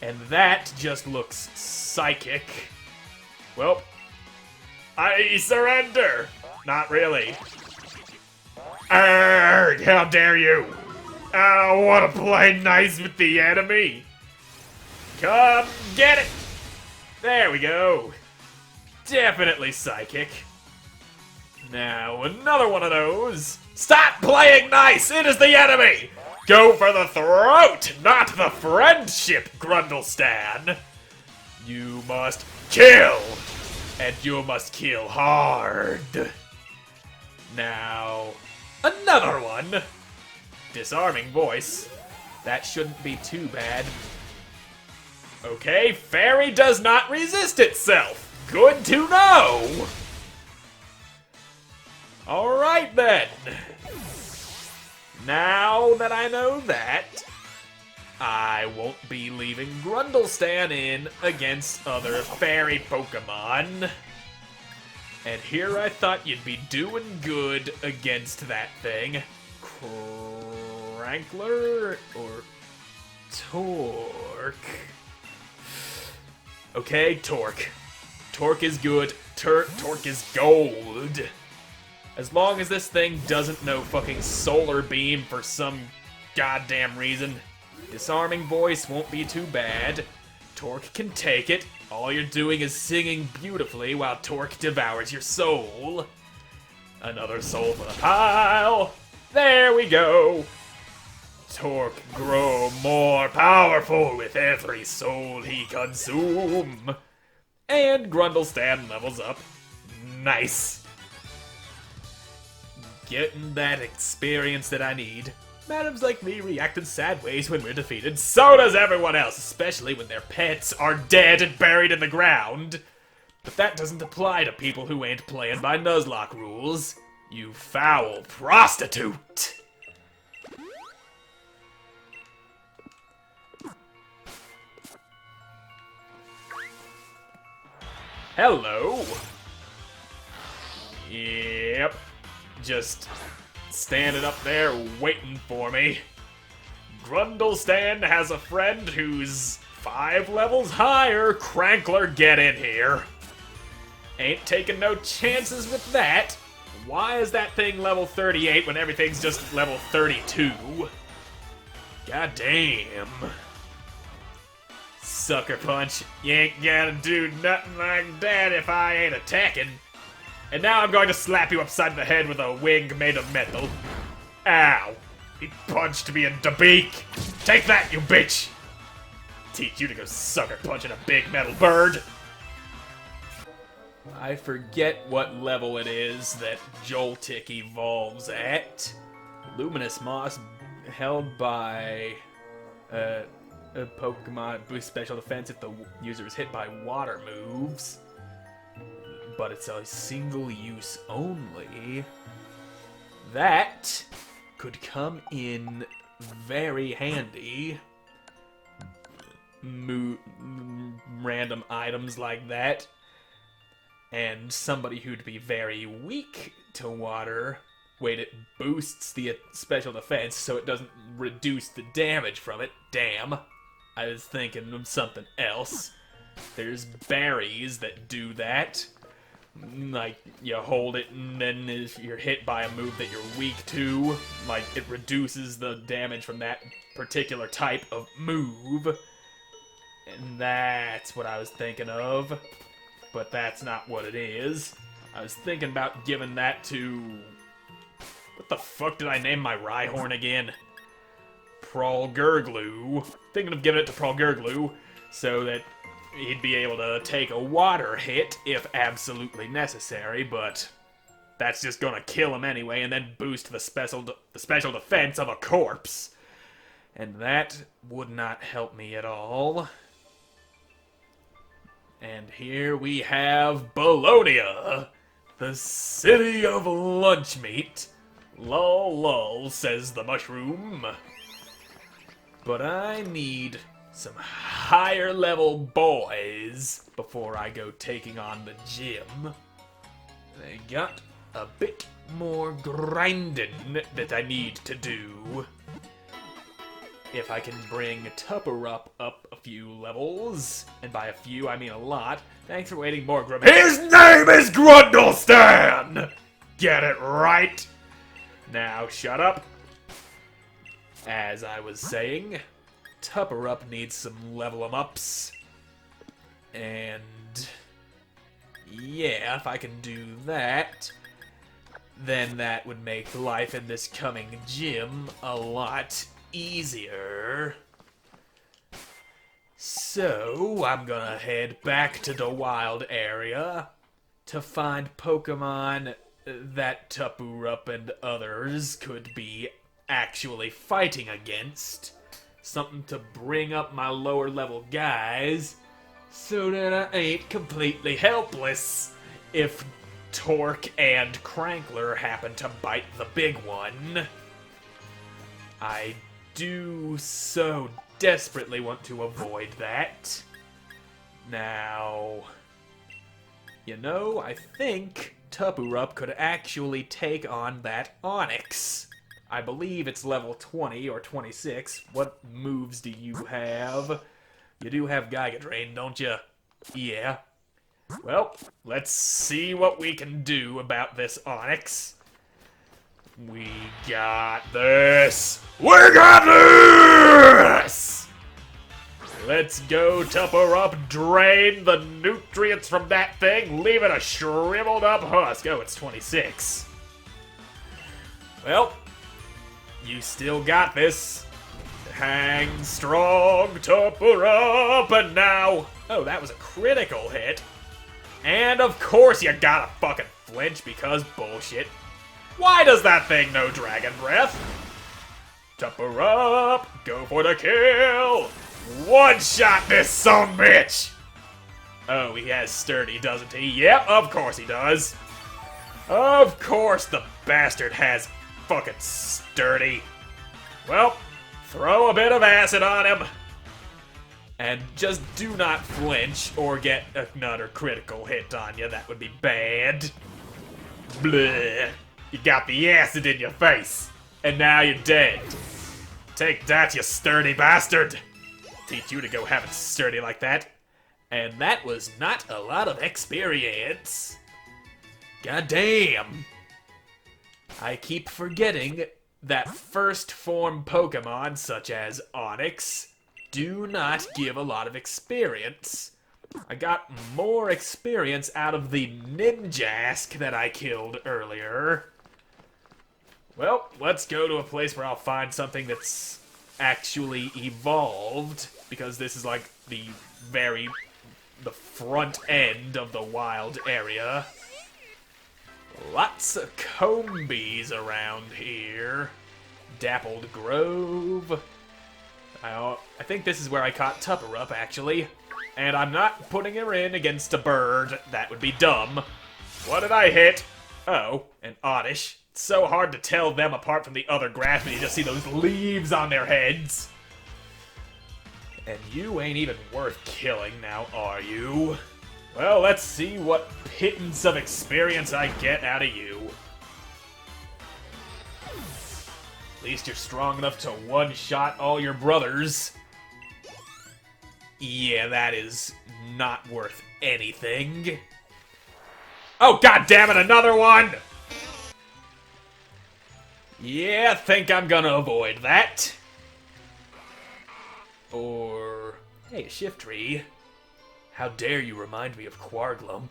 And that just looks psychic. Well, I surrender. Not really. Arrgh, how dare you! I want to play nice with the enemy. Come get it! There we go. Definitely psychic. Now, another one of those. Stop playing nice! It is the enemy! Go for the throat, not the friendship, Grundlestan. You must kill! And you must kill hard. Now, another one. Disarming voice. That shouldn't be too bad. Okay, fairy does not resist itself. Good to know. Alright then. Now that I know that, I won't be leaving Grundlestan in against other fairy Pokemon. And here I thought you'd be doing good against that thing. Crankler or Torque? Okay, Torque. Torque is good. Torque is gold. As long as this thing doesn't know fucking Solar Beam for some goddamn reason. Disarming voice won't be too bad. Torque can take it. All you're doing is singing beautifully while Torque devours your soul. Another soul for the pile. There we go. Torque grow more powerful with every soul he consume. And Grundlestan levels up. Nice. Getting that experience that I need. Madams like me react in sad ways when we're defeated. So does everyone else, especially when their pets are dead and buried in the ground. But that doesn't apply to people who ain't playing by Nuzlocke rules. You foul prostitute! Hello. Yep. Just standing up there waiting for me. Grundlestan has a friend who's 5 levels higher. Crankler, get in here. Ain't taking no chances with that. Why is that thing level 38 when everything's just level 32? God damn. Sucker punch. You ain't gotta do nothing like that if I ain't attacking. And now I'm going to slap you upside the head with a wing made of metal. Ow. He punched me in the beak. Take that, you bitch. Teach you to go sucker punching a big metal bird. I forget what level it is that Joltik evolves at. Luminous Moss held by a Pokemon boosts special defense if the user is hit by water moves. But it's a single use only. That could come in very handy. Random items like that. And somebody who'd be very weak to water. Wait, it boosts the special defense so it doesn't reduce the damage from it. Damn. I was thinking of something else. There's berries that do that. Like, you hold it and then if you're hit by a move that you're weak to, like, it reduces the damage from that particular type of move. And that's what I was thinking of. But that's not what it is. I was thinking about giving that to... What the fuck did I name my Rhyhorn again? Prolgurglu. Thinking of giving it to Prolgurglu so that he'd be able to take a water hit if absolutely necessary, but that's just gonna kill him anyway and then boost the special defense of a corpse. And that would not help me at all. And here we have Bologna, the city of lunch meat. Lol lol, says the mushroom. But I need some higher level boys before I go taking on the gym. They got a bit more grinding that I need to do. if I can bring Tupper up a few levels, and by a few I mean a lot. Thanks for waiting, more Grub. His name is Grundlestan! Get it right! Now shut up. As I was saying, Tupper up needs some level 'em ups. And yeah, if I can do that, then that would make life in this coming gym a lot easier. So, I'm gonna head back to the wild area to find Pokemon that Tapurup and others could be actually fighting against. Something to bring up my lower level guys so that I ain't completely helpless if Torque and Crankler happen to bite the big one. I do so desperately want to avoid that. Now, you know, I think Tapurup could actually take on that Onix. I believe it's level 20 or 26. What moves do you have? You do have Giga Drain, don't you? Yeah. Well, let's see what we can do about this Onix. We got this! We got this! Let's go, Tupper-up, drain the nutrients from that thing, leave it a shriveled up husk. Oh, it's 26. Well, you still got this. Hang strong, Tupper-up, and now... Oh, that was a critical hit. And of course you gotta fucking flinch because bullshit. Why does that thing know Dragon Breath? Tupper-up, go for the kill! One-shot this son bitch! Oh, he has Sturdy, doesn't he? Yep, of course he does. Of course the bastard has fucking Sturdy. Well, throw a bit of acid on him. And just do not flinch or get another critical hit on you. That would be bad. Bleh. You got the acid in your face. And now you're dead. Take that, you sturdy bastard. Teach you to go have it sturdy like that. And that was not a lot of experience. God damn. I keep forgetting that first form Pokemon, such as Onix, do not give a lot of experience. I got more experience out of the Ninjask that I killed earlier. Well, let's go to a place where I'll find something that's actually evolved, because this is like the front end of the wild area. Lots of Combees around here. Dappled Grove. I think this is where I caught Tupper-up, actually. And I'm not putting her in against a bird. That would be dumb. What did I hit? Oh, an Oddish. It's so hard to tell them apart from the other grass when you just see those leaves on their heads. And you ain't even worth killing now, are you? Well, let's see what pittance of experience I get out of you. At least you're strong enough to one-shot all your brothers. Yeah, that is not worth anything. Oh, goddammit, another one! Yeah, think I'm gonna avoid that. Or... Hey, Shiftry. How dare you remind me of Quarglump.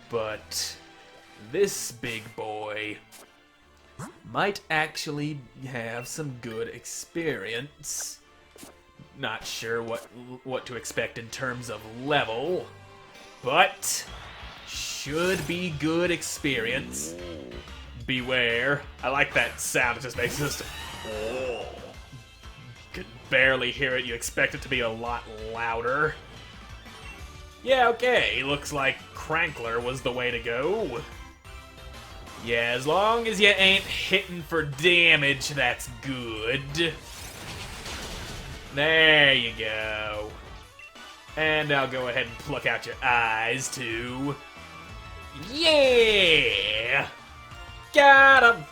But... this big boy... might actually have some good experience. Not sure what to expect in terms of level, but should be good experience. Beware. I like that sound, it just makes this... Oh. Could barely hear it, you expect it to be a lot louder. Yeah, okay, looks like Crankler was the way to go. Yeah, as long as you ain't hitting for damage, that's good. There you go. And I'll go ahead and pluck out your eyes, too. Yeah! Got him!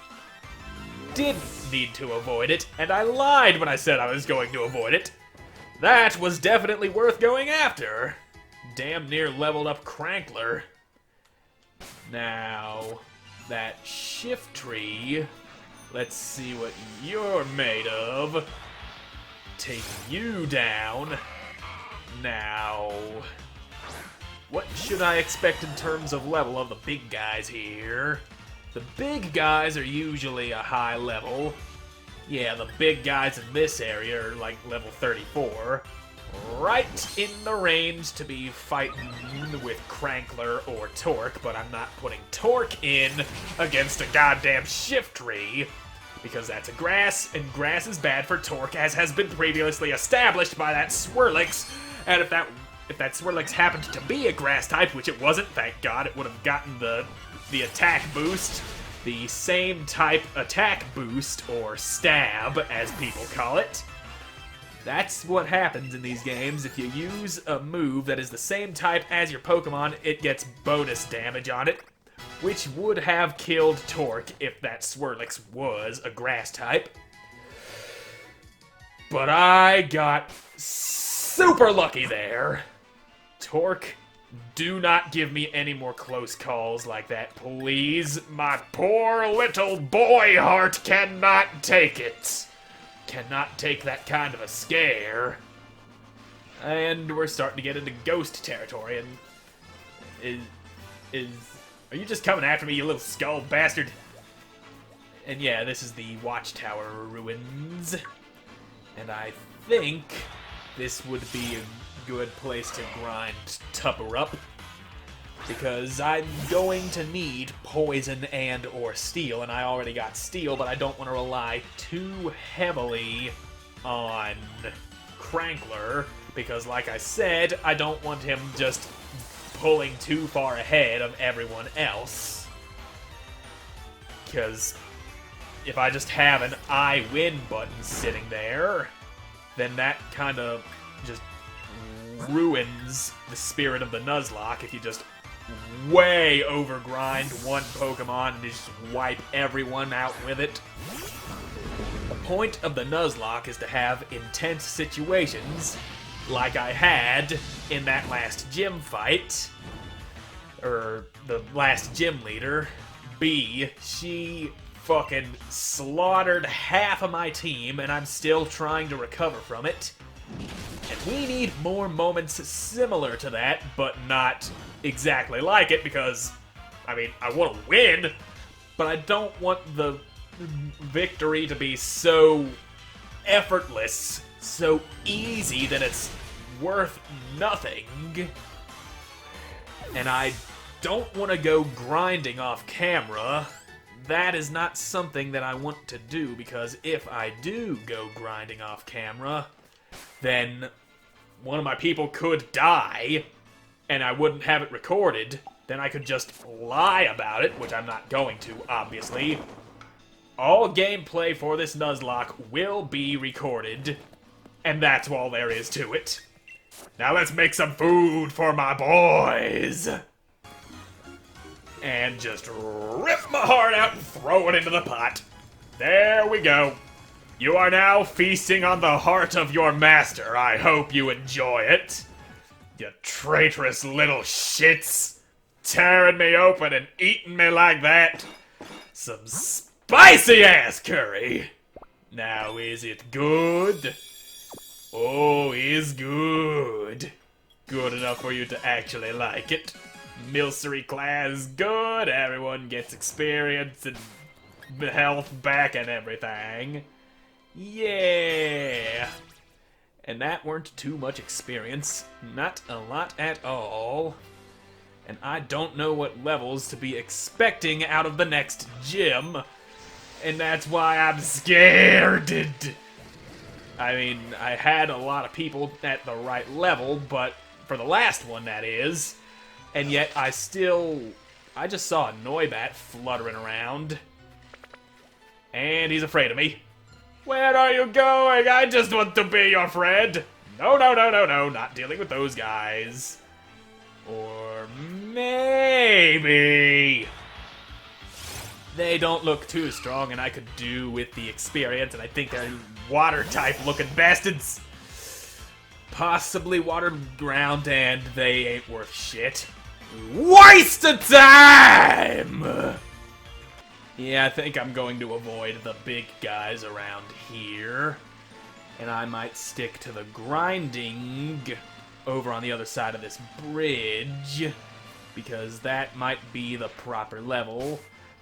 need to avoid it, and I lied when I said I was going to avoid it. That was definitely worth going after. Damn near leveled up Crankler. Now, that shift tree, let's see what you're made of. Take you down. Now, what should I expect in terms of level of the big guys here? The big guys are usually a high level. Yeah, the big guys in this area are like level 34. Right in the range to be fighting with Crankler or Torque, but I'm not putting Torque in against a goddamn shift tree, because that's a grass, and grass is bad for Torque, as has been previously established by that Swirlix. And if that Swirlix happened to be a grass type, which it wasn't, thank God, it would have gotten the attack boost, the same type attack boost, or stab, as people call it. That's what happens in these games. If you use a move that is the same type as your Pokemon, it gets bonus damage on it, which would have killed Torque if that Swirlix was a grass type. But I got super lucky there. Torque, do not give me any more close calls like that, please. My poor little boy heart cannot take it. Cannot take that kind of a scare. And we're starting to get into ghost territory, and are you just coming after me, you little skull bastard? And yeah, this is the Watchtower ruins. And I think this would be a good place to grind Tupper up, because I'm going to need poison and or steel, and I already got steel, but I don't want to rely too heavily on Crankler, because like I said, I don't want him just pulling too far ahead of everyone else. Because if I just have an I win button sitting there, then that kind of just ruins the spirit of the Nuzlocke if you just way overgrind one Pokemon and just wipe everyone out with it. The point of the Nuzlocke is to have intense situations like I had in that last gym fight, or the last gym leader, B. She fucking slaughtered half of my team, and I'm still trying to recover from it. And we need more moments similar to that, but not exactly like it, because, I mean, I want to win, but I don't want the victory to be so effortless, so easy that it's worth nothing. And I don't want to go grinding off camera. That is not something that I want to do, because if I do go grinding off camera, then one of my people could die, and I wouldn't have it recorded. Then I could just lie about it, which I'm not going to, obviously. All gameplay for this Nuzlocke will be recorded, and that's all there is to it. Now let's make some food for my boys! And just rip my heart out and throw it into the pot. There we go. You are now feasting on the heart of your master. I hope you enjoy it. You traitorous little shits. Tearing me open and eating me like that. Some spicy ass curry. Now is it good? Oh, it's good. Good enough for you to actually like it. Milcery class good. Everyone gets experience and health back and everything. Yeah. And that weren't too much experience. Not a lot at all. And I don't know what levels to be expecting out of the next gym. And that's why I'm scared. I mean, I had a lot of people at the right level, but for the last one, that is. And yet I just saw a Noibat fluttering around. And he's afraid of me. Where are you going? I just want to be your friend. No, no, no, no, no, not dealing with those guys. Or maybe... They don't look too strong, and I could do with the experience, and I think they're water-type looking bastards. Possibly water ground, and they ain't worth shit. Waste of time! Yeah, I think I'm going to avoid the big guys around here. And I might stick to the grinding over on the other side of this bridge, because that might be the proper level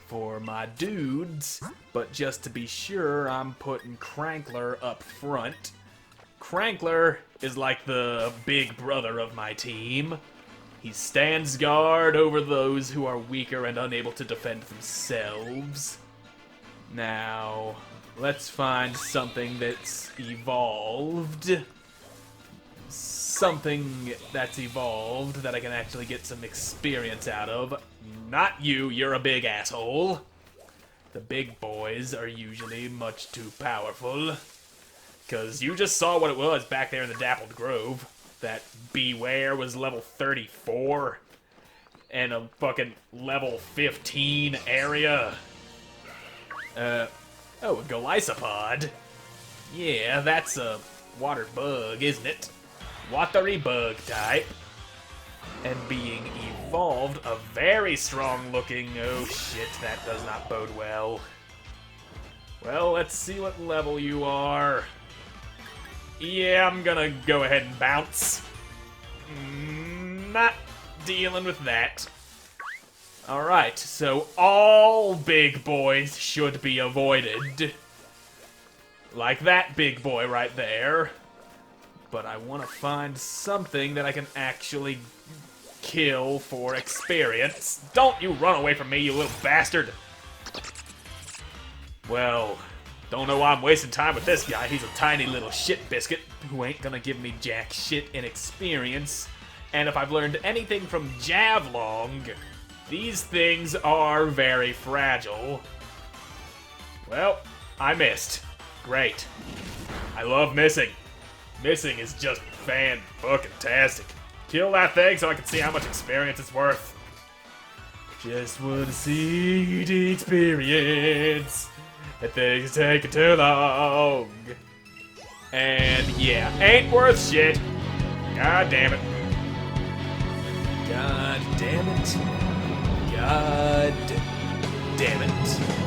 for my dudes. But just to be sure, I'm putting Crankler up front. Crankler is like the big brother of my team. He stands guard over those who are weaker and unable to defend themselves. Now, let's find something that's evolved. Something that's evolved that I can actually get some experience out of. Not you, you're a big asshole. The big boys are usually much too powerful. Because you just saw what it was back there in the Dappled Grove. That Beware was level 34. And a fucking level 15 area. Oh, a Golisopod. Yeah, that's a water bug, isn't it? Watery bug type. And being evolved, a very strong looking... Oh shit, that does not bode well. Well, let's see what level you are. Yeah, I'm gonna go ahead and bounce. Not dealing with that. Alright, so all big boys should be avoided. Like that big boy right there. But I want to find something that I can actually kill for experience. Don't you run away from me, you little bastard! Well, don't know why I'm wasting time with this guy. He's a tiny little shit biscuit who ain't gonna give me jack shit in experience. And if I've learned anything from Javlong, these things are very fragile. Well, I missed. Great. I love missing. Missing is just fan-fucking-tastic. Kill that thing so I can see how much experience it's worth. Just wanna see the experience. That thing's taking too long. And yeah, ain't worth shit. God damn it. God damn it. God damn it.